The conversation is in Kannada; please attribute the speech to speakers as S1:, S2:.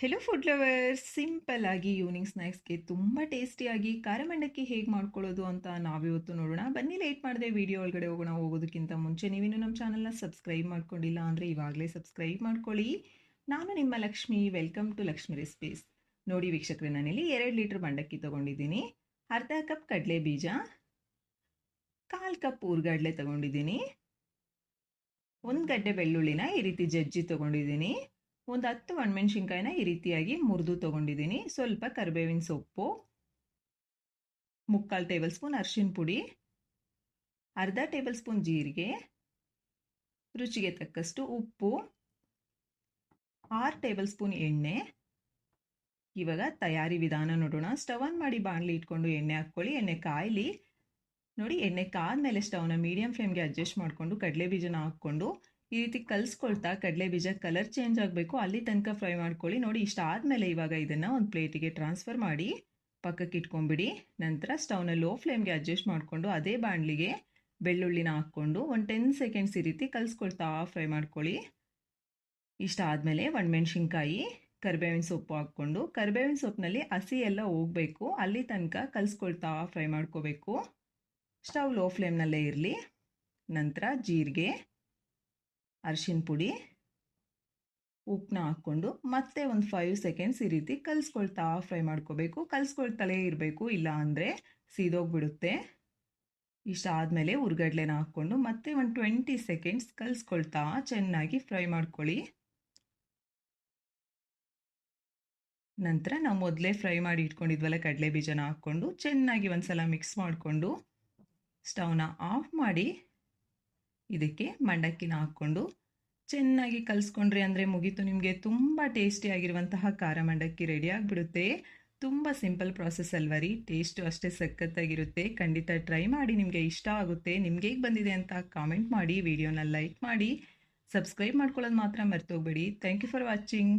S1: ಹೆಲೋ ಫುಡ್ ಲವರ್ಸ್, ಸಿಂಪಲ್ ಆಗಿ ಈವ್ನಿಂಗ್ ಸ್ನ್ಯಾಕ್ಸ್ಗೆ ತುಂಬ ಟೇಸ್ಟಿಯಾಗಿ ಖಾರ ಮಂಡಕ್ಕಿ ಹೇಗೆ ಮಾಡ್ಕೊಳ್ಳೋದು ಅಂತ ನಾವಿವತ್ತು ನೋಡೋಣ. ಬನ್ನಿ, ಲೇಟ್ ಮಾಡದೆ ವಿಡಿಯೋ ಒಳಗಡೆ ಹೋಗೋದಕ್ಕಿಂತ ಮುಂಚೆ ನೀವಿನ್ನು ನಮ್ಮ ಚಾನಲ್ನ ಸಬ್ಸ್ಕ್ರೈಬ್ ಮಾಡ್ಕೊಂಡಿಲ್ಲ ಅಂದರೆ ಇವಾಗಲೇ ಸಬ್ಸ್ಕ್ರೈಬ್ ಮಾಡ್ಕೊಳ್ಳಿ. ನಾನು ನಿಮ್ಮ Lakshmi, welcome to Lakshmi recipes. ನೋಡಿ ವೀಕ್ಷಕರೇ, ನಾನಿಲ್ಲಿ 2 ಲೀಟರ್ ಮಂಡಕ್ಕಿ ತೊಗೊಂಡಿದ್ದೀನಿ, ಅರ್ಧ ಕಪ್ ಕಡಲೆ ಬೀಜ, 1/4 ಕಪ್ ಹುರ್ಗಡ್ಲೆ ತೊಗೊಂಡಿದ್ದೀನಿ, 1 ಗಡ್ಡೆ ಬೆಳ್ಳುಳ್ಳಿನ ಈ ರೀತಿ ಜಜ್ಜಿ ತೊಗೊಂಡಿದ್ದೀನಿ, ಒಂದು 10 ಒಣಮೆಣಸಿನ್ಕಾಯಿನ ಈ ರೀತಿಯಾಗಿ ಮುರಿದು ತೊಗೊಂಡಿದ್ದೀನಿ, ಸ್ವಲ್ಪ ಕರಿಬೇವಿನ ಸೊಪ್ಪು, 3/4 ಟೇಬಲ್ ಸ್ಪೂನ್ ಅರಿಶಿನ ಪುಡಿ, ಅರ್ಧ ಟೇಬಲ್ ಸ್ಪೂನ್ ಜೀರಿಗೆ, ರುಚಿಗೆ ತಕ್ಕಷ್ಟು ಉಪ್ಪು, 6 ಟೇಬಲ್ ಸ್ಪೂನ್ ಎಣ್ಣೆ. ಇವಾಗ ತಯಾರಿ ವಿಧಾನ ನೋಡೋಣ. ಸ್ಟವ್ ಆನ್ ಮಾಡಿ ಬಾಣಲಿ ಇಟ್ಕೊಂಡು ಎಣ್ಣೆ ಹಾಕ್ಕೊಳ್ಳಿ. ಎಣ್ಣೆ ಕಾಯಲಿ. ನೋಡಿ, ಎಣ್ಣೆ ಕಾದ್ಮೇಲೆ ಸ್ಟವ್ನ ಮೀಡಿಯಂ ಫ್ಲೇಮ್ಗೆ ಅಡ್ಜಸ್ಟ್ ಮಾಡಿಕೊಂಡು ಕಡಲೆ ಬೀಜನ ಹಾಕ್ಕೊಂಡು ಈ ರೀತಿ ಕಲಿಸ್ಕೊಳ್ತಾ ಕಡಲೆ ಬೀಜ ಕಲರ್ ಚೇಂಜ್ ಆಗಬೇಕು, ಅಲ್ಲಿ ತನಕ ಫ್ರೈ ಮಾಡ್ಕೊಳ್ಳಿ. ನೋಡಿ, ಇಷ್ಟ ಆದಮೇಲೆ ಇವಾಗ ಇದನ್ನು ಒಂದು ಪ್ಲೇಟಿಗೆ ಟ್ರಾನ್ಸ್ಫರ್ ಮಾಡಿ ಪಕ್ಕಕ್ಕೆ ಇಟ್ಕೊಂಡ್ಬಿಡಿ. ನಂತರ ಸ್ಟವ್ನ ಲೋ ಫ್ಲೇಮ್ಗೆ ಅಡ್ಜಸ್ಟ್ ಮಾಡಿಕೊಂಡು ಅದೇ ಬಾಣಲಿಗೆ ಬೆಳ್ಳುಳ್ಳಿನ ಹಾಕ್ಕೊಂಡು ಒಂದು 10 ಸೆಕೆಂಡ್ಸ್ ಈ ರೀತಿ ಕಲಿಸ್ಕೊಳ್ತಾ ಫ್ರೈ ಮಾಡ್ಕೊಳ್ಳಿ. ಇಷ್ಟ ಆದಮೇಲೆ ಒಣಮೆಣಸಿನ್ಕಾಯಿ, ಕರಿಬೇವಿನ ಸೊಪ್ಪು ಹಾಕ್ಕೊಂಡು ಕರಿಬೇವಿನ ಸೊಪ್ಪಿನಲ್ಲಿ ಹಸಿ ಎಲ್ಲ ಹೋಗಬೇಕು, ಅಲ್ಲಿ ತನಕ ಕಲಿಸ್ಕೊಳ್ತಾ ಫ್ರೈ ಮಾಡ್ಕೋಬೇಕು. ಸ್ಟವ್ ಲೋ ಫ್ಲೇಮ್ನಲ್ಲೇ ಇರಲಿ. ನಂತರ ಜೀರಿಗೆ, ಅರಿಶಿನ ಪುಡಿ, ಉಪ್ಪನ್ನ ಹಾಕ್ಕೊಂಡು ಮತ್ತೆ ಒಂದು 5 ಸೆಕೆಂಡ್ಸ್ ಈ ರೀತಿ ಕಲಿಸ್ಕೊಳ್ತಾ ಫ್ರೈ ಮಾಡ್ಕೋಬೇಕು. ಕಲಿಸ್ಕೊಳ್ತಲೇ ಇರಬೇಕು, ಇಲ್ಲ ಅಂದರೆ ಸೀದೋಗ್ಬಿಡುತ್ತೆ. ಇಷ್ಟ ಆದಮೇಲೆ ಹುರ್ಗಡ್ಲೆನ ಹಾಕ್ಕೊಂಡು ಮತ್ತೆ ಒಂದು 20 ಸೆಕೆಂಡ್ಸ್ ಕಲಿಸ್ಕೊಳ್ತಾ ಚೆನ್ನಾಗಿ ಫ್ರೈ ಮಾಡ್ಕೊಳ್ಳಿ. ನಂತರ ನಾವು ಮೊದಲೇ ಫ್ರೈ ಮಾಡಿ ಇಟ್ಕೊಂಡಿದ್ವಲ್ಲ ಕಡಲೆ ಬೀಜನ ಹಾಕ್ಕೊಂಡು ಚೆನ್ನಾಗಿ ಒಂದ್ಸಲ ಮಿಕ್ಸ್ ಮಾಡಿಕೊಂಡು ಸ್ಟವ್ನ ಆಫ್ ಮಾಡಿ ಇದಕ್ಕೆ ಮಂಡಕ್ಕಿನ ಹಾಕ್ಕೊಂಡು ಚೆನ್ನಾಗಿ ಕಲಿಸ್ಕೊಂಡ್ರಿ ಅಂದರೆ ಮುಗೀತು, ನಿಮಗೆ ತುಂಬ ಟೇಸ್ಟಿಯಾಗಿರುವಂತಹ ಖಾರ ಮಂಡಕ್ಕಿ ರೆಡಿ ಆಗಿಬಿಡುತ್ತೆ. ತುಂಬ ಸಿಂಪಲ್ ಪ್ರಾಸೆಸ್ ಅಲ್ವ ರೀ, ಟೇಸ್ಟು ಅಷ್ಟೇ ಸಖತ್ತಾಗಿರುತ್ತೆ. ಖಂಡಿತ ಟ್ರೈ ಮಾಡಿ, ನಿಮಗೆ ಇಷ್ಟ ಆಗುತ್ತೆ. ನಿಮ್ಗೆ ಹೇಗೆ ಬಂದಿದೆ ಅಂತ ಕಾಮೆಂಟ್ ಮಾಡಿ, ವಿಡಿಯೋನ ಲೈಕ್ ಮಾಡಿ, ಸಬ್ಸ್ಕ್ರೈಬ್ ಮಾಡ್ಕೊಳ್ಳೋದು ಮಾತ್ರ ಮರ್ತೋಗ್ಬೇಡಿ. Thank you for watching.